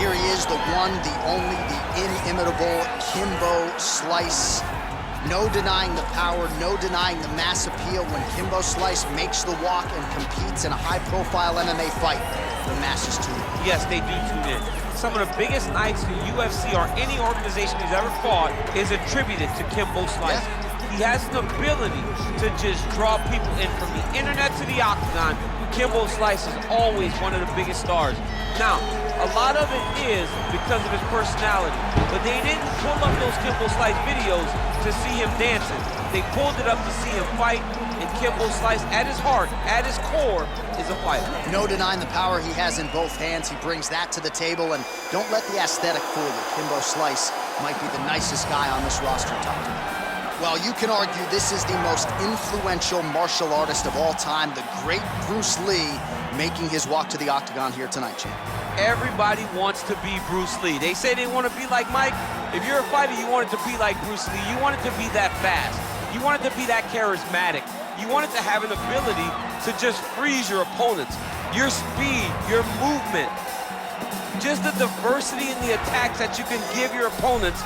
here he is, the one, the only, the inimitable Kimbo Slice. No denying the power, no denying the mass appeal. When Kimbo Slice makes the walk and competes in a high-profile MMA fight, the masses tune in. Yes, they do tune in. Some of the biggest nights the UFC or any organization he's ever fought is attributed to Kimbo Slice. Yeah. He has an ability to just draw people in from the internet to the octagon. Kimbo Slice is always one of the biggest stars. Now, a lot of it is because of his personality, but they didn't pull up those Kimbo Slice videos to see him dancing. They pulled it up to see him fight, and Kimbo Slice, at his heart, at his core, is a fighter. No denying the power he has in both hands. He brings that to the table, and don't let the aesthetic fool you. Kimbo Slice might be the nicest guy on this roster, Tom. Well, you can argue this is the most influential martial artist of all time, the great Bruce Lee, making his walk to the octagon here tonight, champ. Everybody wants to be Bruce Lee. They say they want to be like Mike. If you're a fighter, you want it to be like Bruce Lee. You want it to be that fast. You want it to be that charismatic. You want it to have an ability to just freeze your opponents. Your speed, your movement, just the diversity in the attacks that you can give your opponents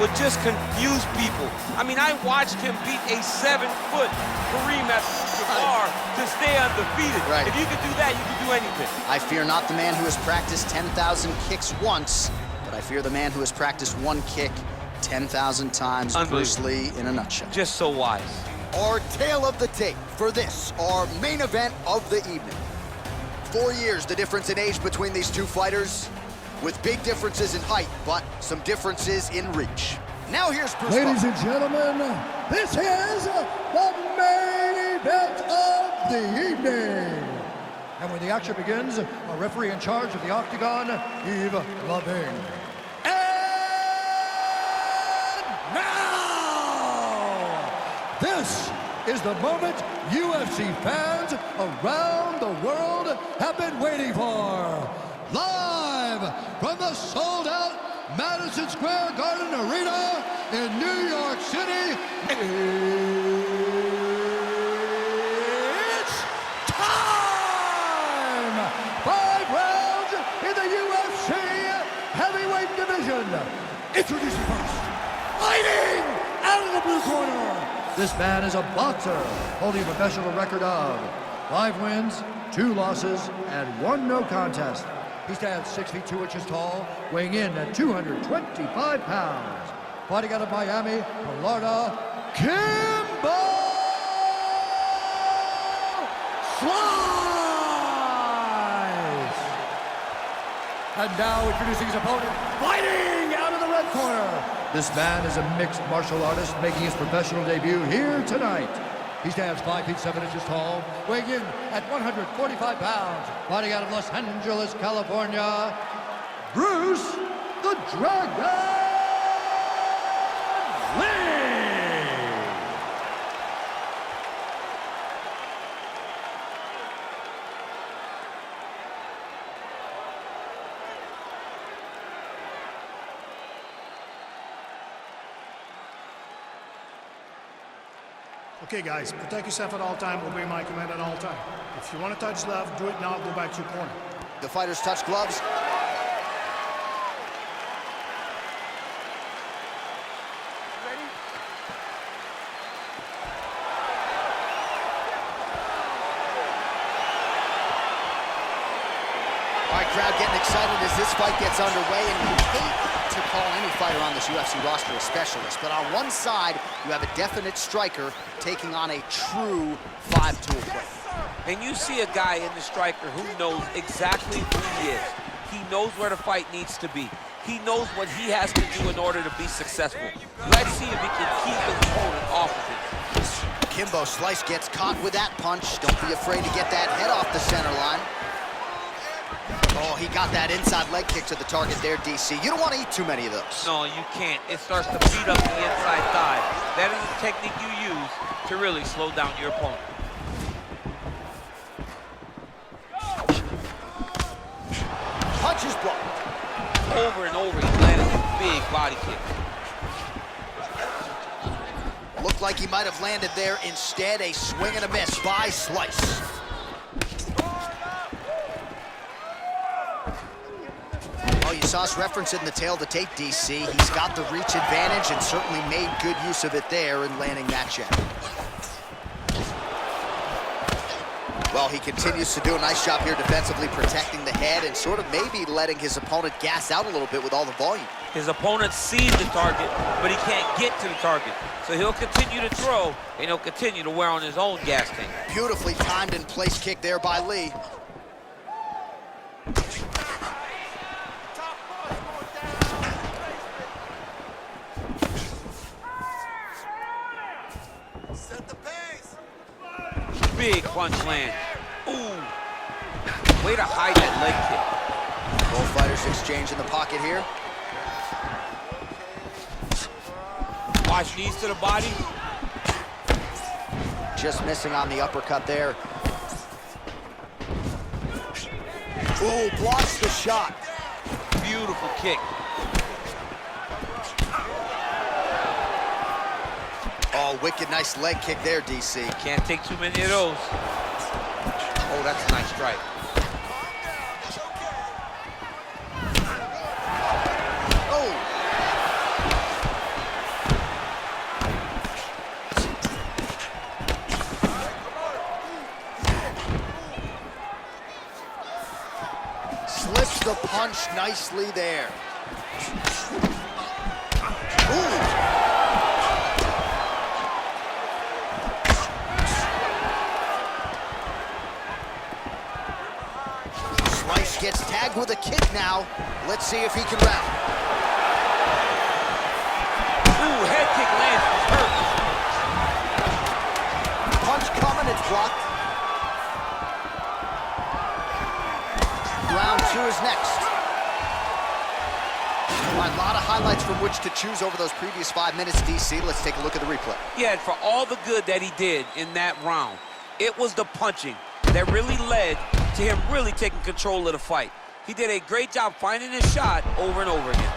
would just confuse people. I mean, I watched him beat a 7-foot Kareem Abdul-Jabbar to stay undefeated. Right. If you can do that, you can do anything. I fear not the man who has practiced 10,000 kicks once, but I fear the man who has practiced one kick 10,000 times. Bruce Lee in a nutshell. Just so wise. Our tale of the tape for this, our main event of the evening. 4 years, the difference in age between these two fighters, with big differences in height, but some differences in reach. Now here's Bruce. Ladies and gentlemen, this is the main event of the evening. And when the action begins, a referee in charge of the octagon, Yves Lavigne. And now, this is the moment UFC fans around the world have been waiting for. Live from the sold-out Madison Square Garden Arena in New York City, it's time! 5 rounds in the UFC heavyweight division. Introducing first, fighting out of the blue corner. This man is a boxer holding a professional record of 5 wins, 2 losses, and 1 no contest. He stands 6 feet 2 inches tall, weighing in at 225 pounds. Fighting out of Miami, Florida, Kimbo Slice! And now introducing his opponent, fighting out of the red corner. This man is a mixed martial artist making his professional debut here tonight. He stands 5 feet 7 inches tall, weighing in at 145 pounds. Fighting out of Los Angeles, California, Bruce the Dragon Lee! Okay, guys, protect yourself at all time, obey my command at all time. If you want to touch left, do it now, go back to your corner. The fighters touch gloves. Ready? All right, crowd getting excited as this fight gets underway, and you hate to call any fighter on this UFC roster a specialist, but on one side, you have a definite striker taking on a true 5-tool player. And you see a guy in the striker who knows exactly who he is. He knows where the fight needs to be. He knows what he has to do in order to be successful. Let's see if he can keep his opponent off of it. Kimbo Slice gets caught with that punch. Don't be afraid to get that head off the center line. Oh, he got that inside leg kick to the target there, DC. You don't want to eat too many of those. No, you can't. It starts to beat up the inside thigh. That is the technique you use to really slow down your opponent. Punch is blocked. Over and over, he's landing a big body kick. Looked like he might have landed there. Instead, a swing and a miss by Slice. Oh, Well, you saw us reference it in the tail of the tape, DC. He's got the reach advantage and certainly made good use of it there in landing that jab. Well, he continues to do a nice job here defensively, protecting the head and sort of maybe letting his opponent gas out a little bit with all the volume. His opponent sees the target, but he can't get to the target. So he'll continue to throw, and he'll continue to wear on his own gas tank. Beautifully timed and placed kick there by Lee. Set the pace. Big punch land. Ooh. Way to hide that leg kick. Both fighters exchange in the pocket here. Watch knees to the body. Just missing on the uppercut there. Ooh, blocks the shot. Beautiful kick. Oh, wicked nice leg kick there, DC. Can't take too many of those. Oh, that's a nice strike. Oh! Slips the punch nicely there. Ooh! Gets tagged with a kick now. Let's see if he can rally. Ooh, head kick lands. Hurt. Punch coming, it's blocked. Round 2 is next. All right, a lot of highlights from which to choose over those previous 5 minutes, DC. Let's take a look at the replay. Yeah, and for all the good that he did in that round, it was the punching that really led to him really taking control of the fight. He did a great job finding his shot over and over again.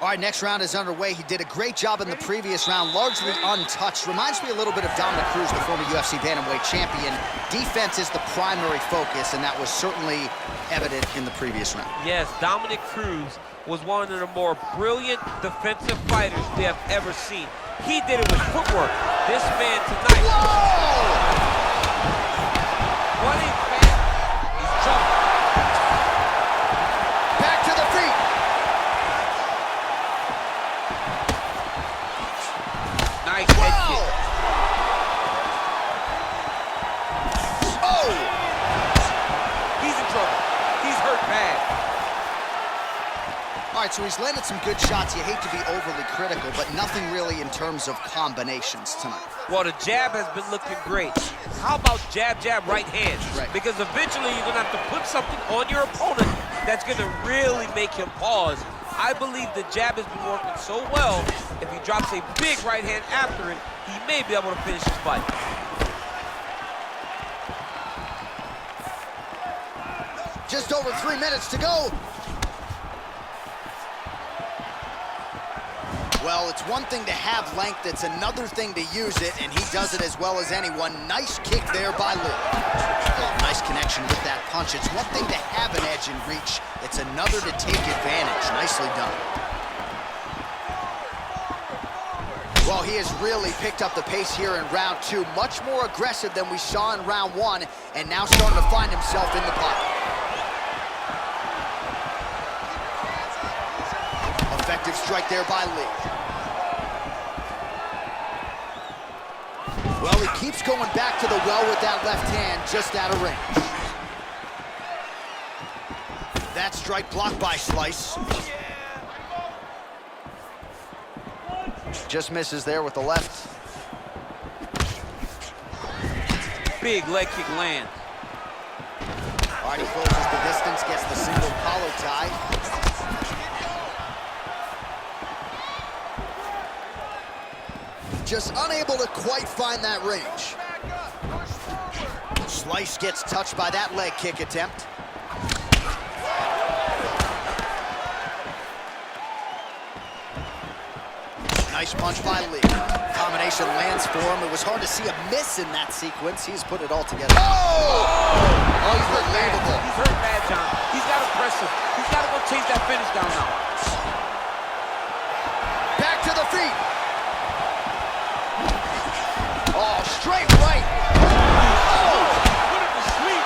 All right, next round is underway. He did a great job in the previous round, largely untouched. Reminds me a little bit of Dominic Cruz, the former UFC bantamweight champion. Defense is the primary focus, and that was certainly evident in the previous round. Yes, Dominic Cruz was one of the more brilliant defensive fighters we have ever seen. He did it with footwork. This man tonight. Whoa! What a fan. He's jumping. Back to the feet. Nice head kick. Oh! He's in trouble. He's hurt bad. All right, so he's landed some good shots. You hate to be overly critical, but nothing really in terms of combinations tonight. Well, the jab has been looking great. How about jab, jab, right hand? Right. Because eventually you're going to have to put something on your opponent that's going to really make him pause. I believe the jab has been working so well, if he drops a big right hand after it, he may be able to finish his fight. Just over 3 minutes to go. Well, it's one thing to have length, it's another thing to use it, and he does it as well as anyone. Nice kick there by Lee. Oh, nice connection with that punch. It's one thing to have an edge and reach, it's another to take advantage. Nicely done. Well, he has really picked up the pace here in round 2. Much more aggressive than we saw in round 1, and now starting to find himself in the pocket. Effective strike there by Lee. Well, he keeps going back to the well with that left hand, just out of range. That strike blocked by Slice. Just misses there with the left. Big leg kick land. All right, he closes the distance, gets the single collar tie. Just unable to quite find that range. Slice gets touched by that leg kick attempt. Nice punch by Lee. Combination lands for him. It was hard to see a miss in that sequence. He's put it all together. Oh! Unbelievable. He's hurt bad, John. He's got to press him. He's got to go chase that finish down now. Back to the feet. Oh, straight right. Oh! Put him to sleep.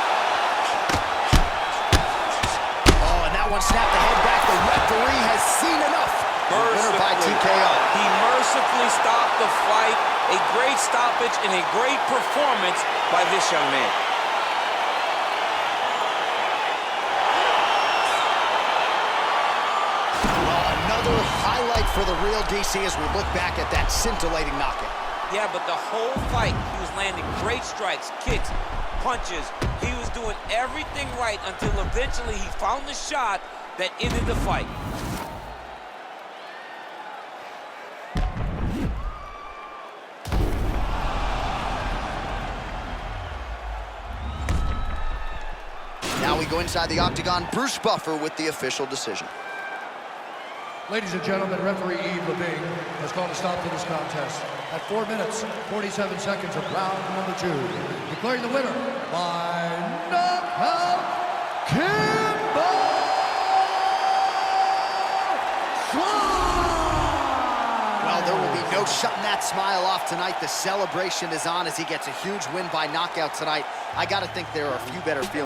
Oh, and that one snapped the head back. The referee has seen enough. Winner by TKO. He mercifully stopped the fight. A great stoppage and a great performance by this young man. Well, another highlight for the real DC as we look back at that scintillating knockout. Yeah, but the whole fight, he was landing great strikes, kicks, punches. He was doing everything right until eventually he found the shot that ended the fight. Now we go inside the octagon. Bruce Buffer with the official decision. Ladies and gentlemen, referee Yves Levine has called a stop to this contest at 4 minutes, 47 seconds of round number 2. Declaring the winner by knockout, Kimbo! Well, there will be no shutting that smile off tonight. The celebration is on as he gets a huge win by knockout tonight. I got to think there are a few better feelings.